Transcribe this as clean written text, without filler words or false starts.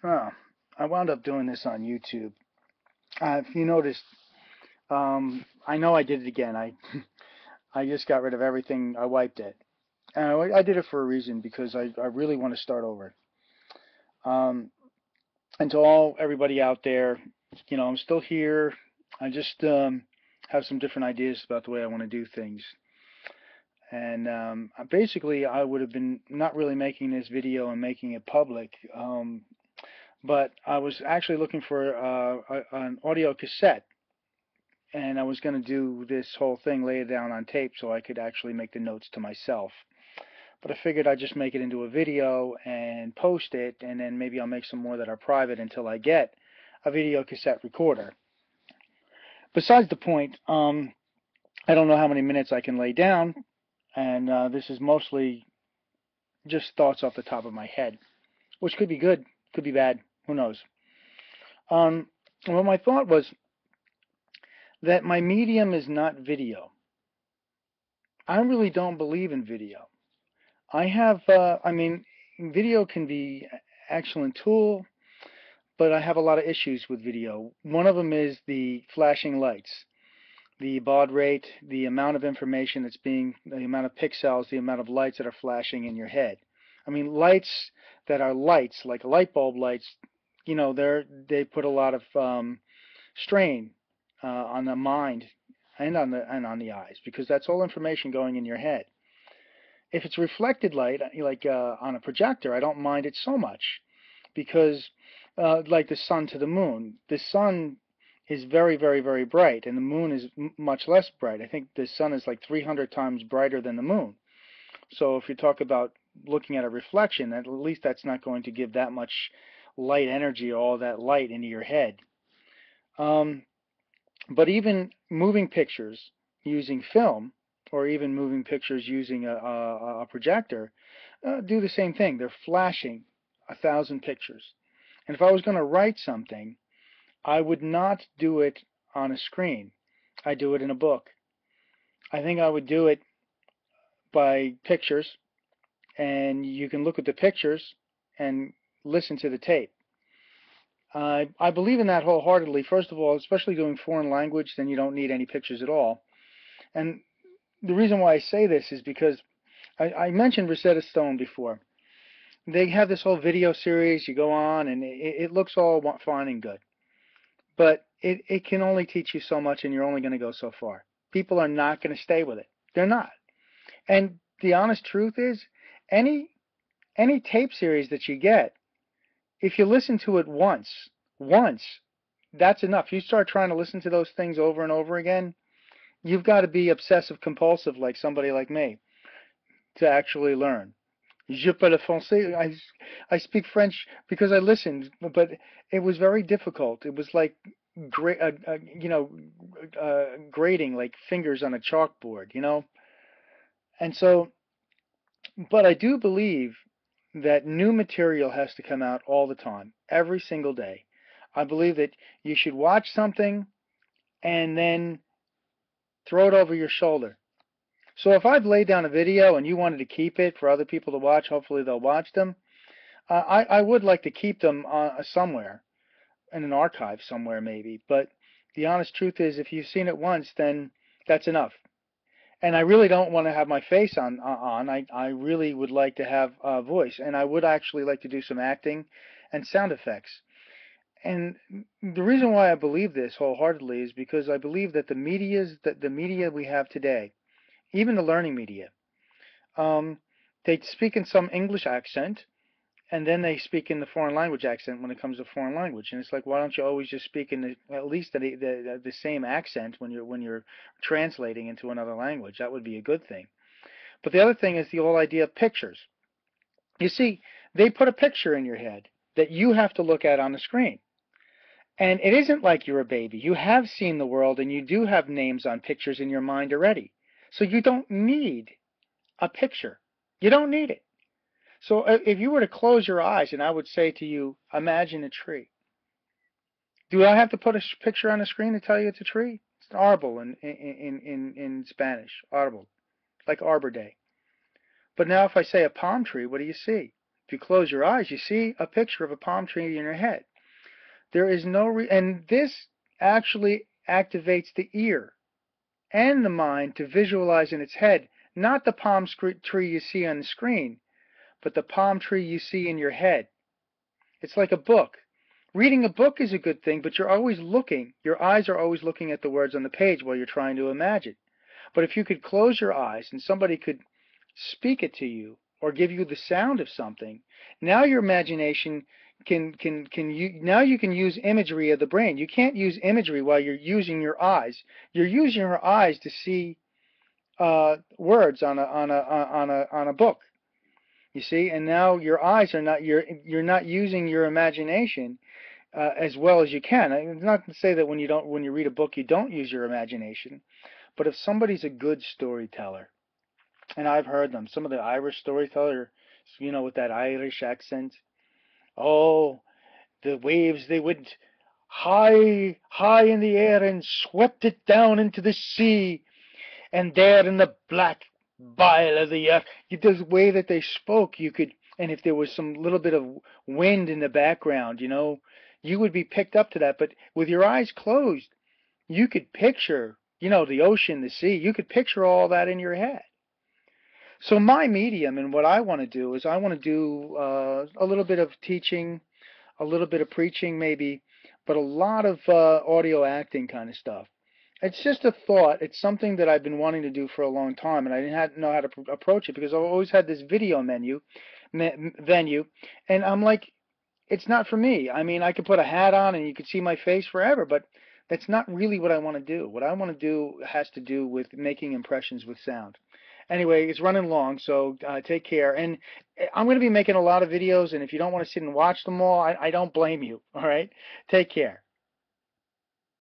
Oh, I wound up doing this on YouTube. If you noticed, I know I did it again. I just got rid of everything. I wiped it. And I did it for a reason because I really want to start over. Um, and to all everybody out there, I'm still here. I just have some different ideas about the way I want to do things. And basically, I would have been not really making this video and making it public, but I was actually looking for an audio cassette, and I was going to do this whole thing, lay it down on tape so I could actually make the notes to myself. But I figured I'd just make it into a video and post it, and then maybe I'll make some more that are private until I get a video cassette recorder. Besides the point, I don't know how many minutes I can lay down, and this is mostly just thoughts off the top of my head, which could be good, could be bad, who knows. Um, well, my thought was that my medium is not video. I really don't believe in video. I mean, video can be an excellent tool, but I have a lot of issues with video. One of them is the flashing lights, the baud rate, the amount of information the amount of pixels, the amount of lights that are flashing in your head. I mean, lights that are lights, like light bulb lights, they put a lot of strain on the mind and on the eyes because that's all information going in your head. If it's reflected light, like on a projector, I don't mind it so much because, like the sun to the moon, the sun is very, very, very bright, and the moon is much less bright. I think the sun is like 300 times brighter than the moon. So if you talk about looking at a reflection, at least that's not going to give that much light energy or all that light into your head. Um, but even moving pictures using film, or even moving pictures using a projector, do the same thing. They're flashing 1,000 pictures. And if I was going to write something, I would not do it on a screen. I do it in a book. I think I would do it by pictures, and you can look at the pictures and listen to the tape. I believe in that wholeheartedly. First of all, especially doing foreign language, then you don't need any pictures at all. And the reason why I say this is because I mentioned Rosetta Stone before. They have this whole video series. You go on, and it looks all fine and good. But it can only teach you so much, and you're only going to go so far. People are not going to stay with it. They're not. And the honest truth is, any tape series that you get, if you listen to it once, that's enough. You start trying to listen to those things over and over again, you've got to be obsessive compulsive like somebody like me to actually learn. Je parle français. I speak French because I listened, but it was very difficult. It was like grading like fingers on a chalkboard. And so, but I do believe that new material has to come out all the time, every single day. I believe that you should watch something and then throw it over your shoulder. So if I've laid down a video and you wanted to keep it for other people to watch, hopefully they'll watch them. I would like to keep them somewhere, in an archive somewhere maybe. But the honest truth is, if you've seen it once, then that's enough. And I really don't want to have my face on. I really would like to have a voice, and I would actually like to do some acting and sound effects. And the reason why I believe this wholeheartedly is because I believe that the media we have today, even the learning media, um, they speak in some English accent, and then they speak in the foreign language accent when it comes to foreign language. And it's like, why don't you always just speak in at least the same accent when you're translating into another language? That would be a good thing. But the other thing is the whole idea of pictures. You see, they put a picture in your head that you have to look at on the screen. And it isn't like you're a baby. You have seen the world, and you do have names on pictures in your mind already. So you don't need a picture. You don't need it. So if you were to close your eyes and I would say to you, imagine a tree. Do I have to put a picture on the screen to tell you it's a tree? It's an arbol in Spanish, arbol, like Arbor Day. But now if I say a palm tree, what do you see? If you close your eyes, you see a picture of a palm tree in your head. There is no and this actually activates the ear and the mind to visualize in its head, not the palm tree you see on the screen, but the palm tree you see in your head. It's like a book. Reading a book is a good thing, but you're always looking. Your eyes are always looking at the words on the page while you're trying to imagine. But if you could close your eyes and somebody could speak it to you or give you the sound of something, now your imagination now you can use imagery of the brain. You can't use imagery while you're using your eyes. You're using your eyes to see words on a book. You see, and now your eyes are not you're not using your imagination as well as you can. It's not to say that when you read a book you don't use your imagination, but if somebody's a good storyteller, and I've heard them, some of the Irish storytellers, with that Irish accent. Oh, the waves, they went high, high in the air and swept it down into the sea. And there in the black bile of the earth, the way that they spoke, you could, and if there was some little bit of wind in the background, you would be picked up to that. But with your eyes closed, you could picture, the ocean, the sea. You could picture all that in your head. So my medium and what I want to do is I want to do a little bit of teaching, a little bit of preaching maybe, but a lot of audio acting kind of stuff. It's just a thought. It's something that I've been wanting to do for a long time, and I didn't know how to approach it because I've always had this video venue, and I'm like, it's not for me. I mean, I could put a hat on and you could see my face forever, but that's not really what I want to do. What I want to do has to do with making impressions with sound. Anyway, it's running long, so take care. And I'm going to be making a lot of videos, and if you don't want to sit and watch them all, I don't blame you. All right? Take care.